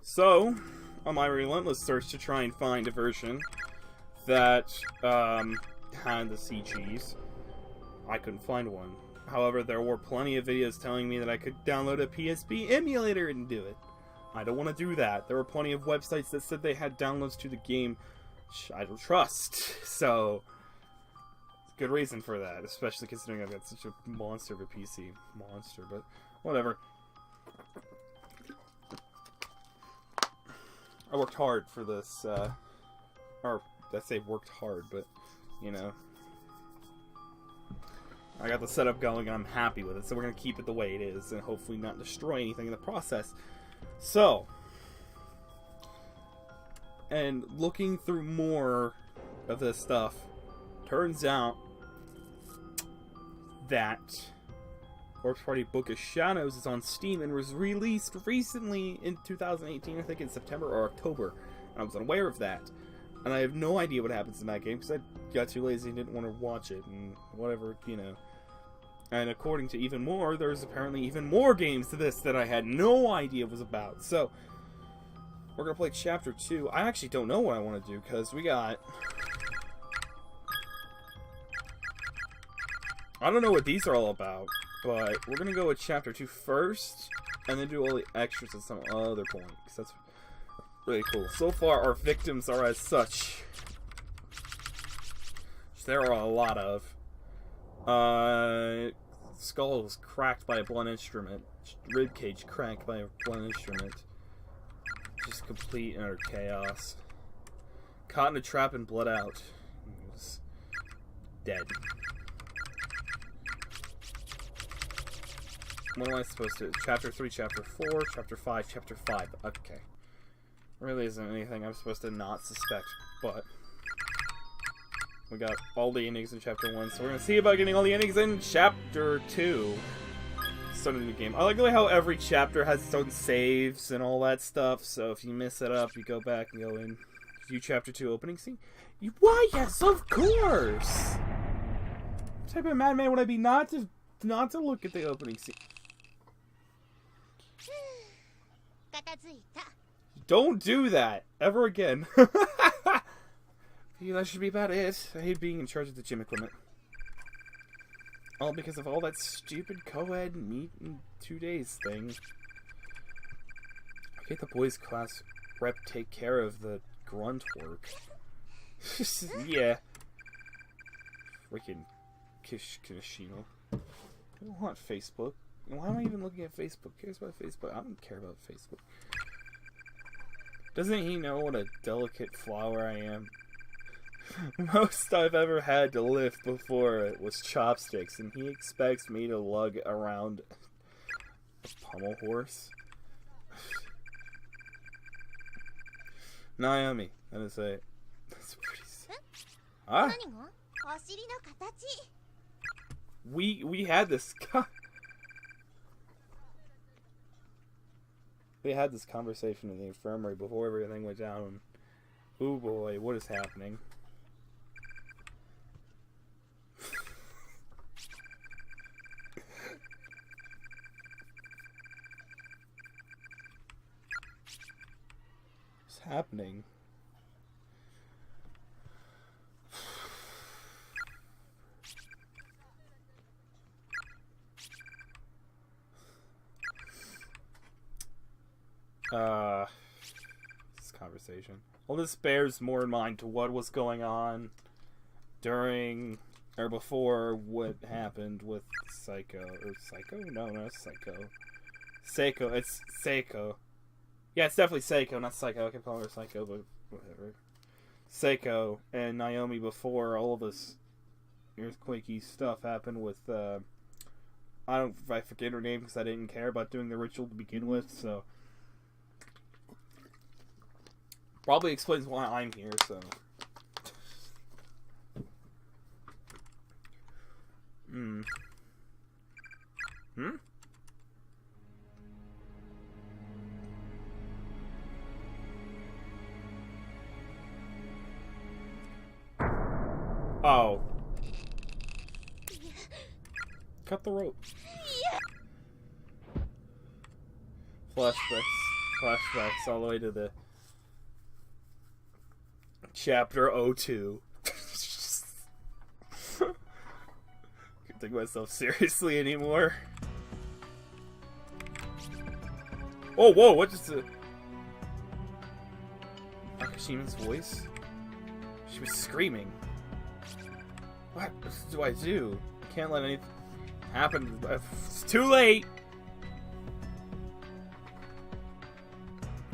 So, on my relentless search to try and find a version that had the CGs, I couldn't find one. However, there were plenty of videos telling me that I could download a PSP emulator and do it. I don't want to do that. There were plenty of websites that said they had downloads to the game, which I don't trust. So, good reason for that, especially considering I've got such a monster of a PC. Monster, but whatever. I worked hard for this, or I say worked hard, but, you know, I got the setup going and I'm happy with it, so we're going to keep it the way it is and hopefully not destroy anything in the process. So, and looking through more of this stuff, turns out that Corpse Party Book of Shadows is on Steam and was released recently in 2018, I think in September or October. And I was unaware of that. And I have no idea what happens in that game because I got too lazy and didn't want to watch it and whatever, you know. And according to Even More, there's apparently even more games to this that I had no idea was about. So, we're going to play Chapter 2. I actually don't know what I want to do because we got... I don't know what these are all about, but we're going to go with Chapter 2 first, and then do all the extras at some other point, because that's really cool. So far, our victims are as such. Which there are a lot of. Skull was cracked by a blunt instrument. Ribcage cracked by a blunt instrument. Just complete and utter chaos. Caught in a trap and bled out. He was dead. What am I supposed to do? Chapter 3, Chapter 4, Chapter 5, Chapter 5. Okay. Really isn't anything I'm supposed to not suspect, but... we got all the endings in Chapter 1, so we're gonna see about getting all the endings in Chapter 2. Start a new game. I like the way how every chapter has its own saves and all that stuff, so if you mess it up, you go back and go in. View Chapter 2 opening scene? Why, yes, of course! What type of madman would I be not to look at the opening scene? Don't do that ever again. Yeah, that should be about it. I hate being in charge of the gym equipment. All because of all that stupid co-ed meet in 2 days thing. I get the boys' class rep take care of the grunt work. Yeah. Freaking Kishino. I don't want Facebook. Why am I even looking at Facebook? Who cares about Facebook? I don't care about Facebook. Doesn't he know what a delicate flower I am? Most I've ever had to lift before it was chopsticks, and he expects me to lug around a pommel horse? Naomi, that is a... that's pretty... Ah! We had this... we had this conversation in the infirmary before everything went down. Oh boy, what is happening? What's happening? This conversation. All this bears more in mind to what was going on during or before what happened with Psycho. Or Psycho? No, not Psycho. Seiko. It's Seiko. Yeah, it's definitely Seiko, not Psycho. I can call her Psycho, but whatever. Seiko and Naomi before all of this earthquakey stuff happened with, I forget her name because I didn't care about doing the ritual to begin with, so... probably explains why I'm here, so... Hmm? Oh. Cut the rope. Flashbacks. flashbacks all the way to the chapter 02. Can't take myself seriously anymore. Oh, whoa, what is the... Nakashima's voice? She was screaming. What do I do? I can't let anything happen. It's too late!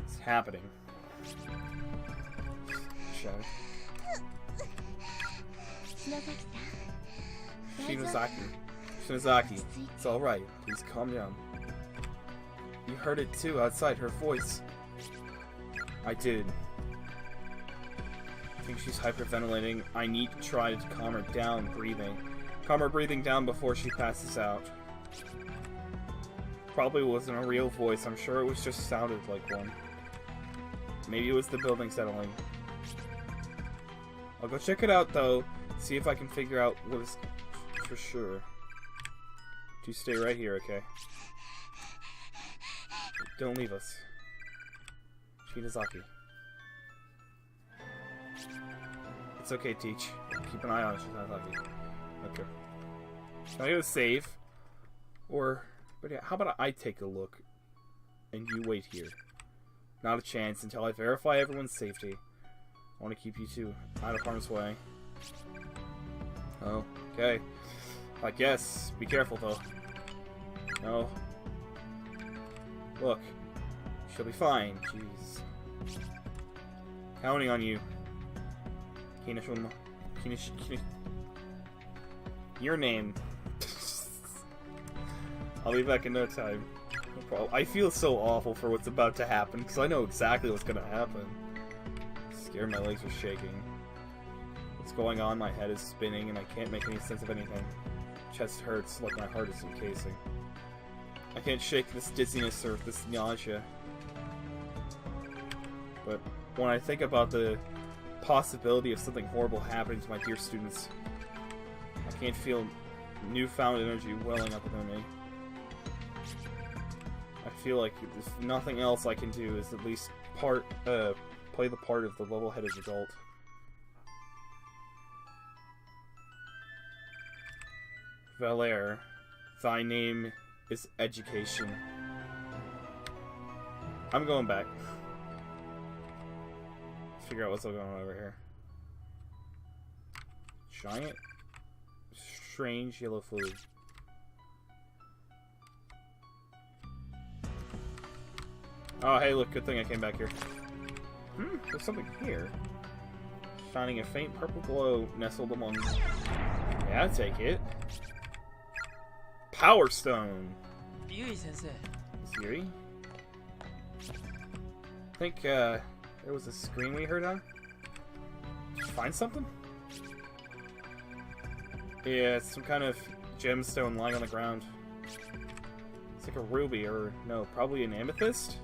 It's happening. Shout. Shinozaki, it's alright. Please calm down. You heard it too, outside, her voice. I did. I think she's hyperventilating. I need to try to calm her down breathing. Calm her breathing down before she passes out. Probably wasn't a real voice. I'm sure it was just sounded like one. Maybe it was the building settling. I'll go check it out though. See if I can figure out what is for sure. You stay right here, okay? Don't leave us. Shinozaki. It's okay, Teach. Keep an eye on Shinozaki. Okay. Can I go save? Or, but yeah, how about I take a look and you wait here? Not a chance until I verify everyone's safety. I want to keep you two out of harm's way. Oh, okay. I guess. Be careful though. No. Look. She'll be fine. Jeez. Counting on you. Your name. I'll be back in no time. No problem. I feel so awful for what's about to happen, because I know exactly what's gonna happen. Scared, my legs are shaking. What's going on? My head is spinning, and I can't make any sense of anything. Chest hurts like my heart is encasing. I can't shake this dizziness or this nausea. But when I think about the possibility of something horrible happening to my dear students, I can't feel newfound energy welling up within me. I feel like there's nothing else I can do is at least play the part of the level-headed adult. Valere, thy name is education. I'm going back. Figure out what's going on over here. Giant, strange yellow fluid. Oh, hey, look, good thing I came back here. There's something here. Shining a faint purple glow nestled among... Yeah, I'll take it. Power Stone! Yui-sensei. Yuri? I think, there was a scream we heard on. Did you find something? Yeah, it's some kind of gemstone lying on the ground. It's like a ruby, or no, probably an amethyst?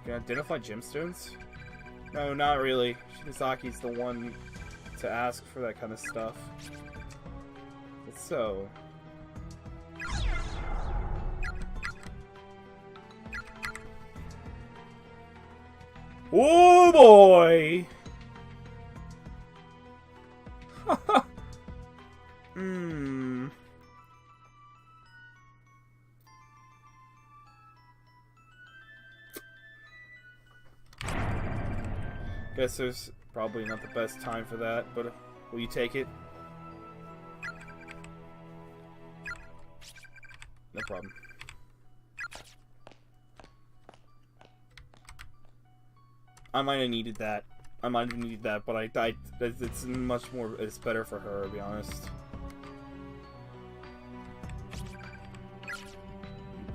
Can I identify gemstones? No, not really. Shinozaki's the one to ask for that kind of stuff. But so... Oh boy! Guess there's probably not the best time for that, but will you take it? No problem. I might have needed that. I might have needed that, but it's much more, it's better for her, to be honest.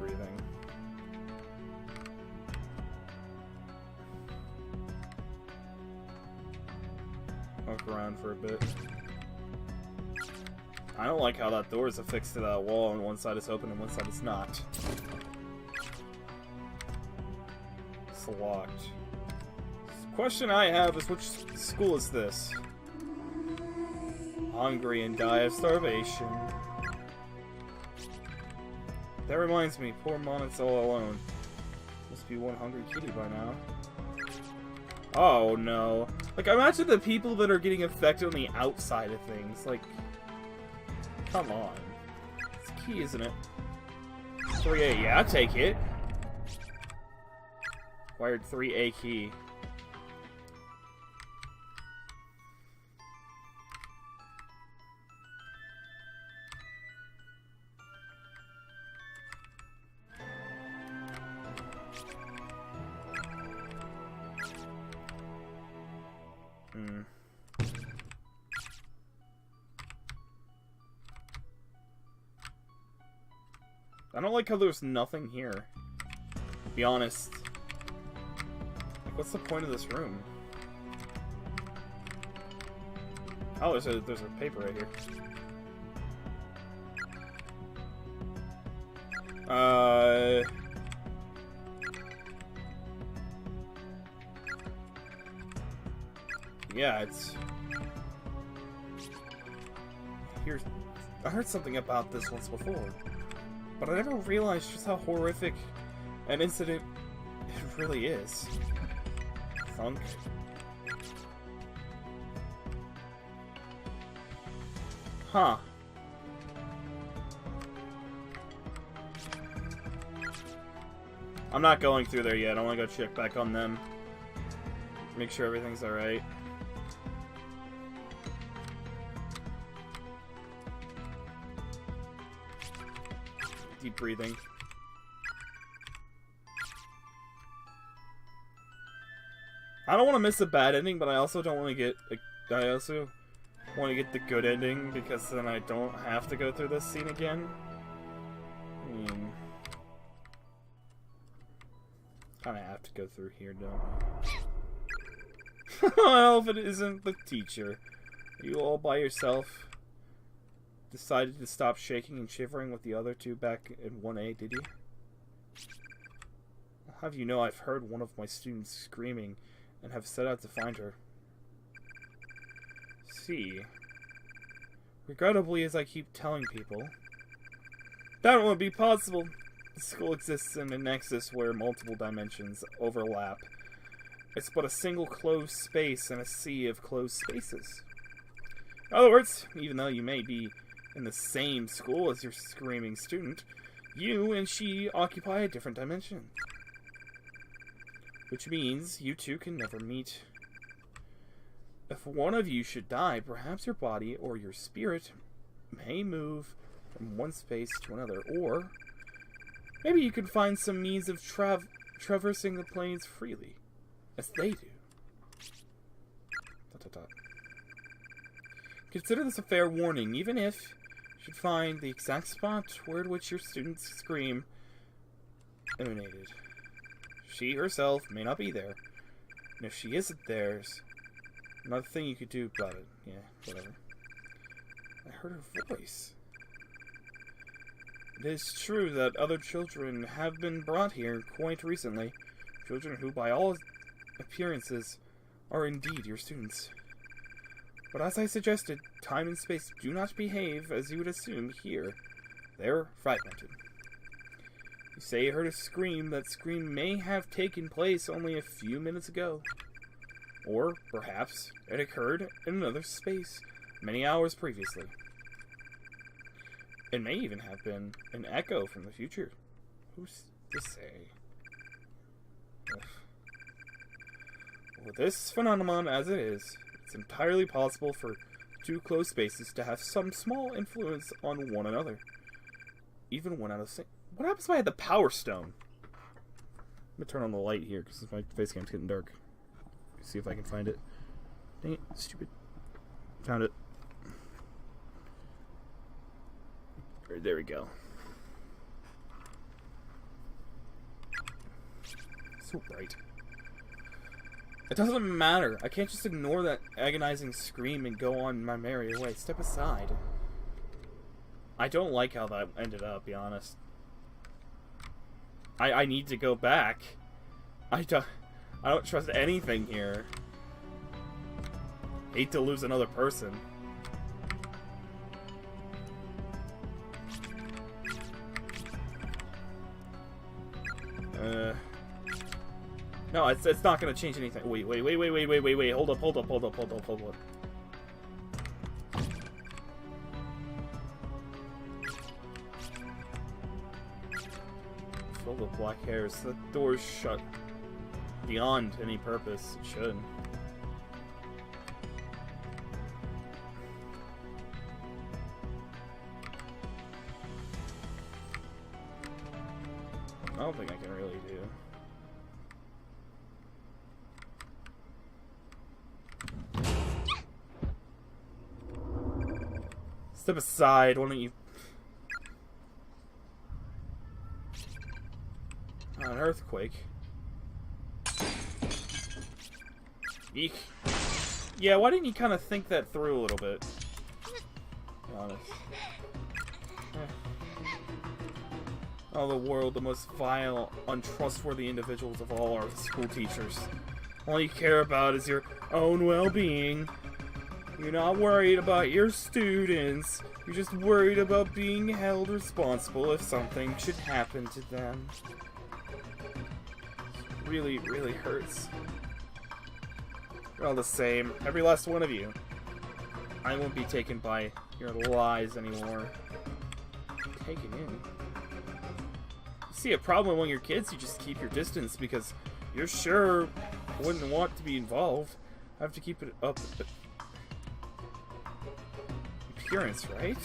Breathing. Walk around for a bit. I don't like how that door is affixed to that wall and one side is open and one side is not. It's locked. The question I have is, which school is this? Hungry and die of starvation. That reminds me, poor Monet's all alone. Must be one hungry kitty by now. Oh no. Like, imagine the people that are getting affected on the outside of things. Like, come on. It's key, isn't it? 3A, yeah, I'll take it. Acquired 3A key. I don't like how there's nothing here. To be honest. Like, what's the point of this room? Oh, there's a paper right here. Yeah, it's... Here's... I heard something about this once before, but I never realized just how horrific an incident it really is. Thunk. Huh. I'm not going through there yet. I want to go check back on them. Make sure everything's alright. Deep breathing. I don't want to miss a bad ending, but I also don't want to get... I also want to get the good ending, because then I don't have to go through this scene again. I mean... kind of have to go through here, don't I? Well, if it isn't the teacher. Are you all by yourself? Decided to stop shaking and shivering with the other two back in 1A, did you? I'll have you know I've heard one of my students screaming and have set out to find her. See. Regrettably, as I keep telling people, that won't be possible. The school exists in a nexus where multiple dimensions overlap. It's but a single closed space in a sea of closed spaces. In other words, even though you may be in the same school as your screaming student, you and she occupy a different dimension. Which means you two can never meet. If one of you should die, perhaps your body or your spirit may move from one space to another, or maybe you could find some means of traversing the planes freely, as they do. ... Consider this a fair warning, even if you should find the exact spot where which your student's scream emanated. She herself may not be there, and if she isn't there, there's another thing you could do about it. Yeah, whatever. I heard her voice. It is true that other children have been brought here quite recently. Children who, by all appearances, are indeed your students. But as I suggested, time and space do not behave as you would assume here. They're fragmented. You say you heard a scream. That scream may have taken place only a few minutes ago. Or, perhaps, it occurred in another space many hours previously. It may even have been an echo from the future. Who's to say? Ugh. With this phenomenon as it is, it's entirely possible for two closed spaces to have some small influence on one another. Even when out of sync. What happens if I had the Power Stone? I'm gonna turn on the light here because my face cam's getting dark. See if I can find it. Dang it, stupid. Found it. Right, there we go. So bright. It doesn't matter. I can't just ignore that agonizing scream and go on my merry way. Step aside. I don't like how that ended up, be honest. I need to go back. I don't trust anything here. Hate to lose another person. No, it's not gonna change anything. Wait. Hold up. Full of black hairs. The door's shut. Beyond any purpose. It should. I don't think I can really do. Step aside, why don't you... An earthquake. Eek. Yeah, why didn't you kind of think that through a little bit? To be honest. Oh, the world, the most vile, untrustworthy individuals of all are the school teachers. All you care about is your own well-being. You're not worried about your students. You're just worried about being held responsible if something should happen to them. It really, really hurts. You're all the same, every last one of you. I won't be taken by your lies anymore. Taken in? See a problem among your kids, you just keep your distance because you're sure wouldn't want to be involved. I have to keep it up. Appearance, right?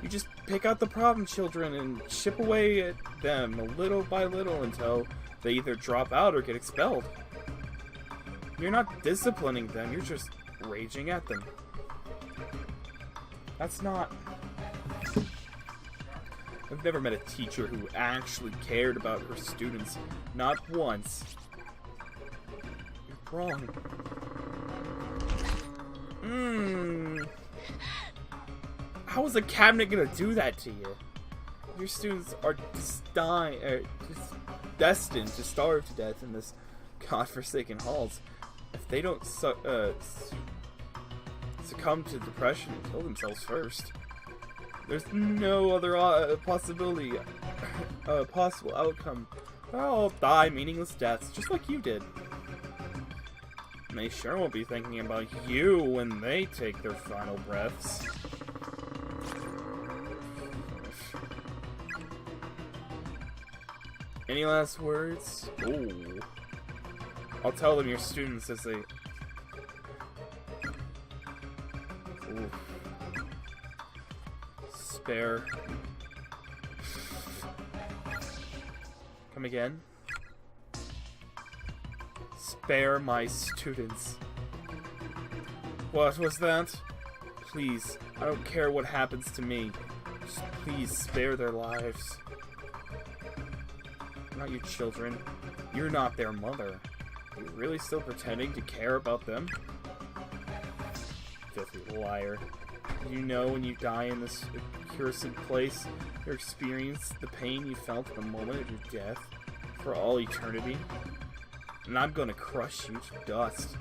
You just pick out the problem children and chip away at them little by little until they either drop out or get expelled. You're not disciplining them, you're just raging at them. That's not... I've never met a teacher who actually cared about her students. Not once. You're wrong. How is a cabinet gonna do that to you? Your students are just destined to starve to death in this godforsaken halls. If they don't succumb to depression and kill themselves first, there's no other possible outcome. They'll all die meaningless deaths, just like you did. And they sure won't be thinking about you when they take their final breaths. Any last words? Ooh. I'll tell them your students as they... Ooh. Spare. Come again? Spare my students. What was that? Please, I don't care what happens to me. Just please spare their lives. Not you children. You're not their mother. Are you really still pretending to care about them? Filthy liar. You know when you die in this accursed place, you'll experience the pain you felt at the moment of your death for all eternity? And I'm gonna crush you to dust.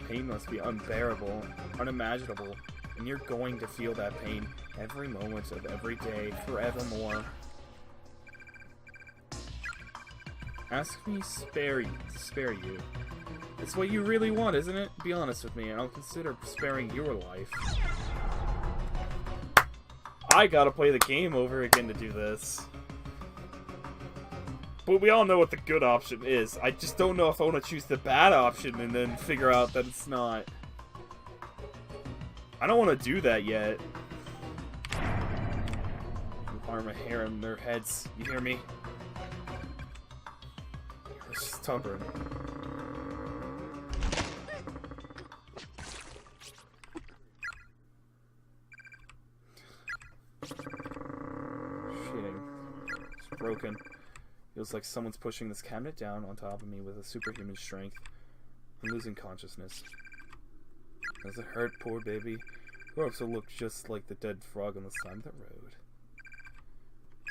Pain must be unbearable, unimaginable, and you're going to feel that pain every moment of every day, forevermore. Ask me to spare you. It's what you really want, isn't it? Be honest with me, and I'll consider sparing your life. I gotta play the game over again to do this. But we all know what the good option is. I just don't know if I want to choose the bad option and then figure out that it's not. I don't want to do that yet. Harm my hair in their heads. You hear me? You're stubborn. Shitting. It's broken. Feels like someone's pushing this cabinet down on top of me with a superhuman strength. I'm losing consciousness. Does it hurt, poor baby? Grow up to look just like the dead frog on the side of the road.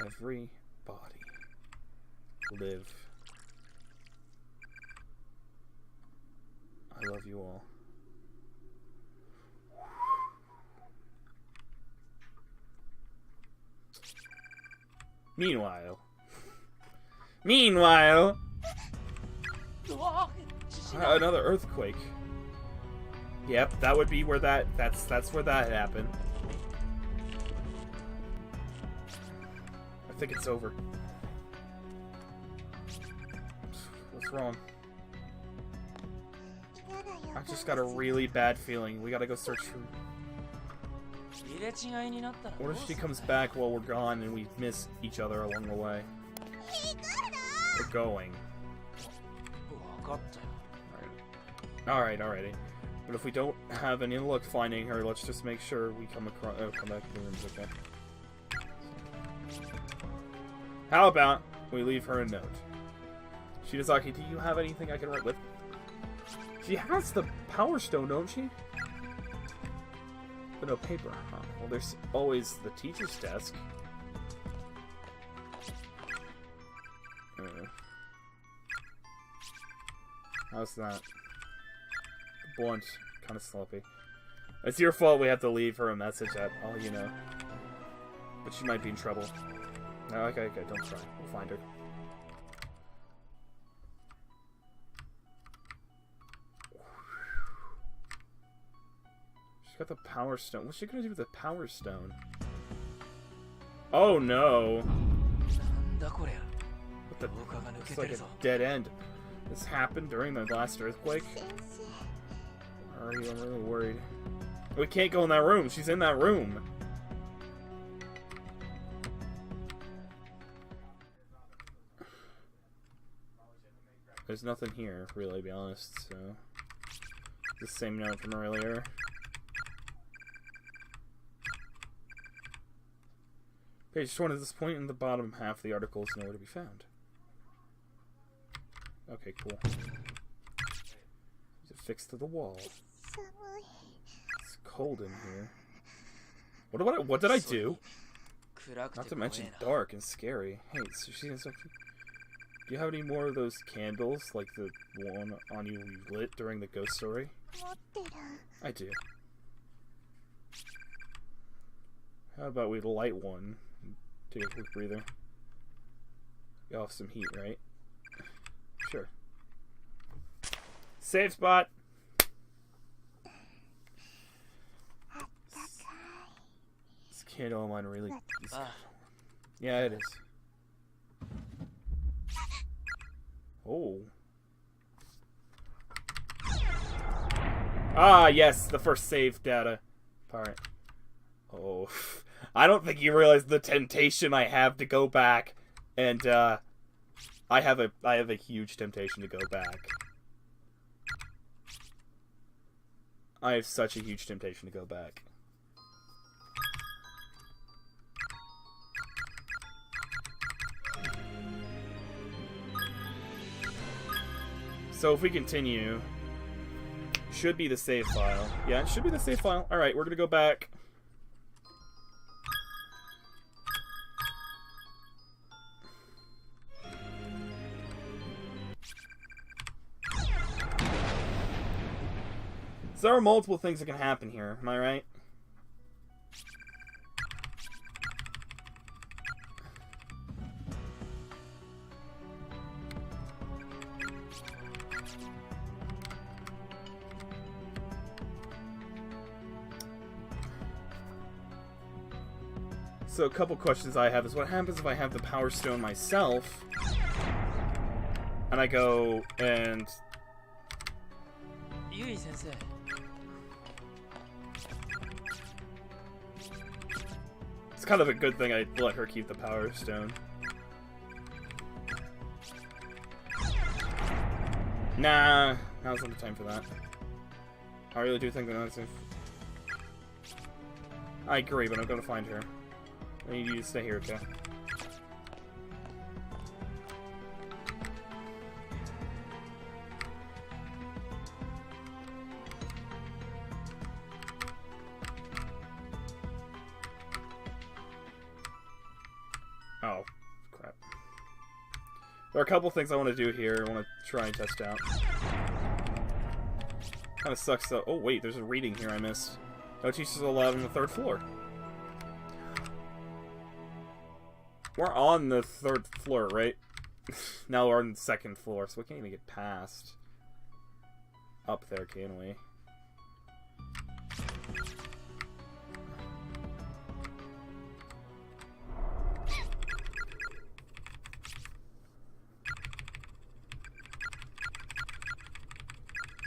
Every body. Live. I love you all. Meanwhile, Another earthquake. Yep, that would be where that's where that happened. I think it's over. What's wrong? I just got a really bad feeling. We gotta go search for... What if she comes back while we're gone and we miss each other along the way? We're going. Alrighty. But if we don't have any luck finding her, let's just make sure we come across... Oh, come back to the rooms, okay. How about we leave her a note? Shirazaki, do you have anything I can write with? She has the Power Stone, don't she? But no paper, huh? Well, there's always the teacher's desk. How's that? Blunt. Kind of sloppy. It's your fault we have to leave her a message at all, you know. But she might be in trouble. No, okay, don't cry. We'll find her. She's got the Power Stone. What's she gonna do with the Power Stone? Oh no! What the? It's like a dead end. This happened during the last earthquake? Are you? I'm really worried. We can't go in that room. She's in that room. There's nothing here, really, to be honest, so... The same note from earlier. Page 20 at this point in the bottom half of the article is nowhere to be found. Okay, cool. It's affixed to the wall. It's cold in here. What did I do? Not to mention dark and scary. Hey, so she's like... Do you have any more of those candles, like the one on you lit during the ghost story? I do. How about we light one? Take a quick breather. Get off some heat, right? Sure. Save spot! This candle on mine really... Yeah, it is. Oh. Ah, yes, the first save data part. Oh. I don't think you realize the temptation I have to go back. And, I have a huge temptation to go back. I have such a huge temptation to go back. So if we continue, should be the save file. Yeah, it should be the save file. Alright, we're gonna go back. So there are multiple things that can happen here, am I right? So a couple questions I have is what happens if I have the Power Stone myself and I go and... Yui-sensei. It's kind of a good thing I let her keep the Power Stone. Nah, now's not the time for that. I really do think that that's if... I agree, but I'm gonna find her. I need you to stay here, okay? Oh, crap. There are a couple things I want to do here. I want to try and test out. Kind of sucks though. Oh wait, there's a reading here I missed. No teachers allowed on the 3rd floor. We're on the 3rd floor, right? Now we're on the 2nd floor, so we can't even get past. up there, can we?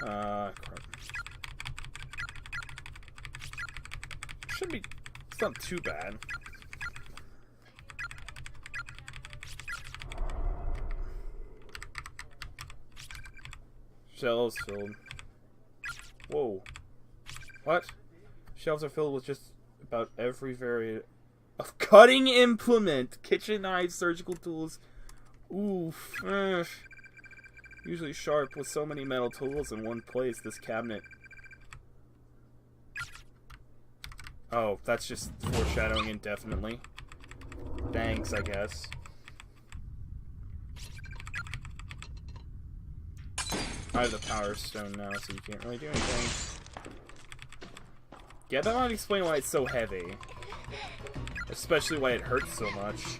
Crap. Should be... It's not too bad. Shelves filled. Whoa. What? Shelves are filled with just about every variant of cutting implement. Kitchen knives, surgical tools. Oof. Usually sharp with so many metal tools in one place, this cabinet. Oh, that's just foreshadowing indefinitely. Thanks, I guess. I have the power stone now, so you can't really do anything. Yeah, that might explain why it's so heavy. Especially why it hurts so much.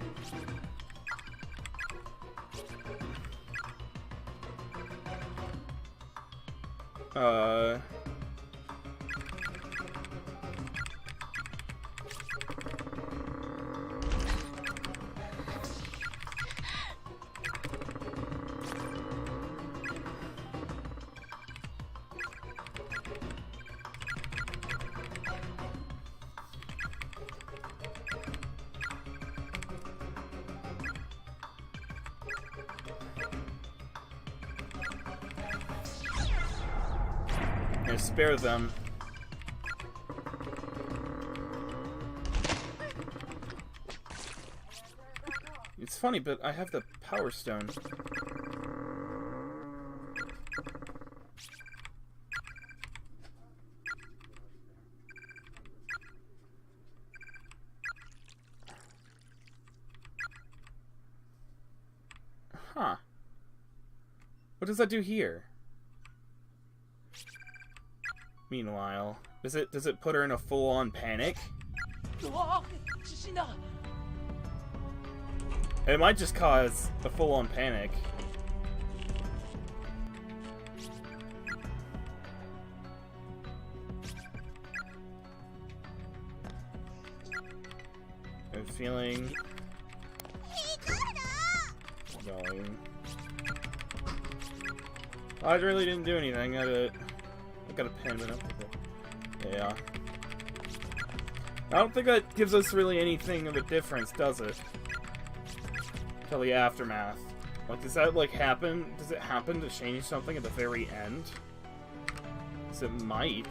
Spare them. It's funny, but I have the power stone. Huh. What does that do here? Meanwhile, does it put her in a full-on panic? It might just cause a full-on panic. I'm feeling going. I really didn't do anything. I got a pen, but yeah. I don't think that gives us really anything of a difference, does it? Till the aftermath. Like, does that, like, happen? Does it happen to change something at the very end? Because it might.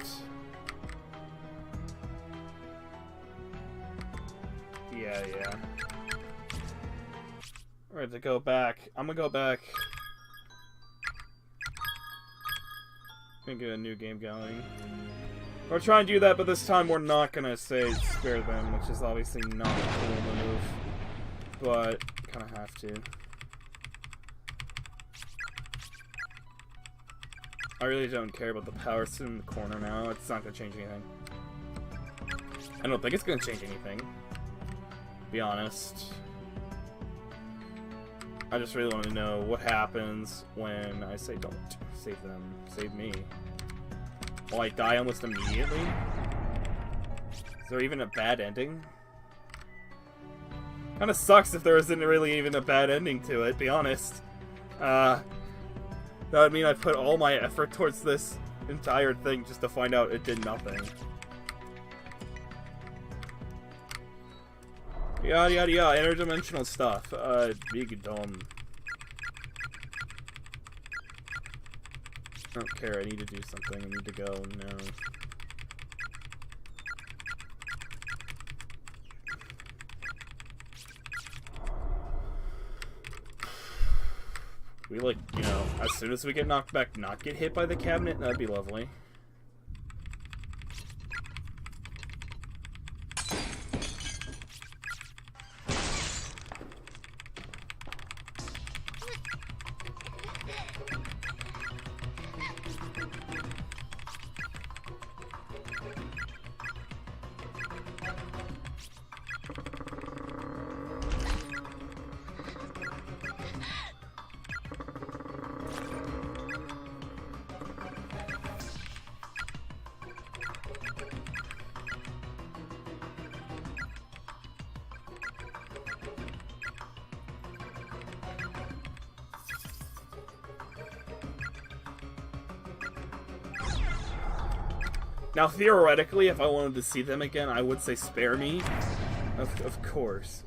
Yeah. Alright, to go back. I'm gonna go back. Get a new game going. We'll try and do that, but this time we're not gonna say spare them, which is obviously not a cool move. But kind of have to. I really don't care about the power suit in the corner now. It's not gonna change anything. I don't think it's gonna change anything. To be honest. I just really want to know what happens when I say don't save them, save me. Will I die almost immediately? Is there even a bad ending? Kinda sucks if there isn't really even a bad ending to it, be honest. That would mean I put all my effort towards this entire thing just to find out it did nothing. Yada yada yada, interdimensional stuff. Big dumb. I don't care, I need to do something, I need to go now. We, like, you know, as soon as we get knocked back, not get hit by the cabinet, that'd be lovely. Now, theoretically, if I wanted to see them again, I would say spare me. Of course.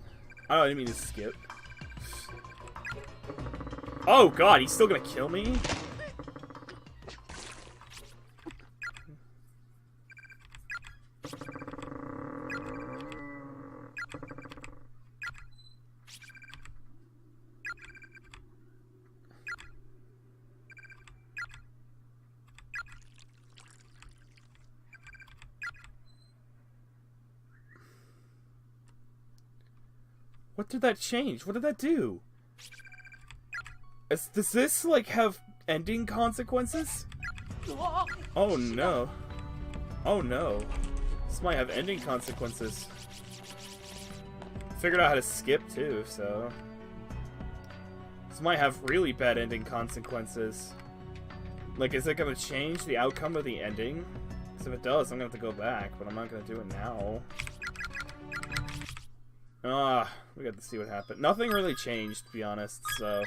Oh, I didn't mean to skip. Oh god, he's still gonna kill me? What did that change? What did that do? Does this, like, have ending consequences? Oh no. Oh no. This might have ending consequences. Figured out how to skip too, so... This might have really bad ending consequences. Like, is it gonna change the outcome of the ending? Because if it does, I'm gonna have to go back, but I'm not gonna do it now. We got to see what happened. Nothing really changed, to be honest, so...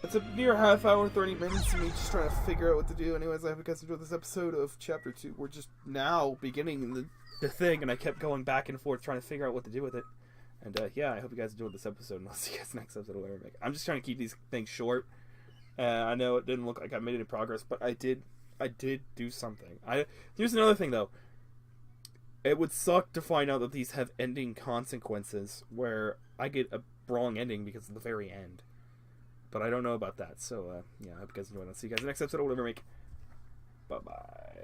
It's a near half hour, 30 minutes of me just trying to figure out what to do. Anyways, I hope you guys enjoyed this episode of Chapter 2. We're just now beginning the thing, and I kept going back and forth trying to figure out what to do with it. And, yeah, I hope you guys enjoyed this episode, and I'll see you guys next episode of Lemon Make. I'm just trying to keep these things short. I know it didn't look like I made any progress, but I did do something. Here's another thing, though. It would suck to find out that these have ending consequences, where I get a wrong ending because of the very end. But I don't know about that, so, yeah, I hope you guys enjoyed. I'll see you guys in the next episode of Lemon Make. Bye-bye.